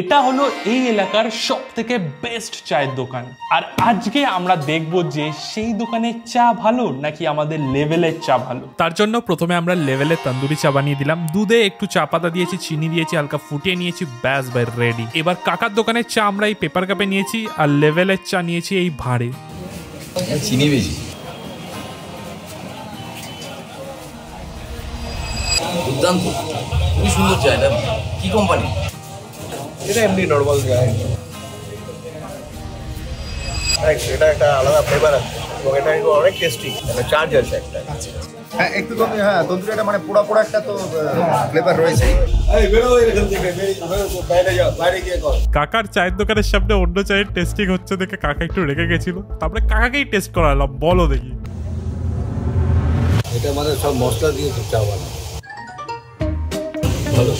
এটা হলো এই এলাকার সবথেকে বেস্ট চায়ের দোকান। আর আজকে আমরা দেখব যে সেই দোকানের চা ভালো নাকি আমাদের লেভেলের চা ভালো। তার জন্য প্রথমে আমরা লেভেলের তন্দুরি চা বানিয়ে দিলাম। দুধে একটু চা পাতা দিয়েছি, চিনি দিয়েছি, হালকা ফুটিয়ে নিয়েছি, ব্যাস ভাই রেডি। এবার কাকার দোকানের চা আমরা এই পেপার কাপে নিয়েছি আর লেভেলের চা নিয়েছি এই ভাঁড়ে। চিনি বেশি, দুর্দান্ত, খুবই সুন্দর চা। এটা কি কোম্পানি? এটা এমনি নর্মাল চা। এটা একটা আলাদা ফ্লেভার আছে এবং এটা অনেক টেস্টি, একটা চার্জ আছে একটা। হ্যাঁ একটু তন্দুরিটা মানে পোড়া পোড়া একটা তো ফ্লেভার রয়েছে। কাকার চায়ের দোকানের সামনে অন্য চায়ের টেস্টিং হচ্ছে দেখে কাকা একটু রেগে গেছিল, তারপরে কাকাকেই টেস্ট করালাম। বলো দেখি। এটা মানে সব মশলা দিয়ে চা বানানো ভালো।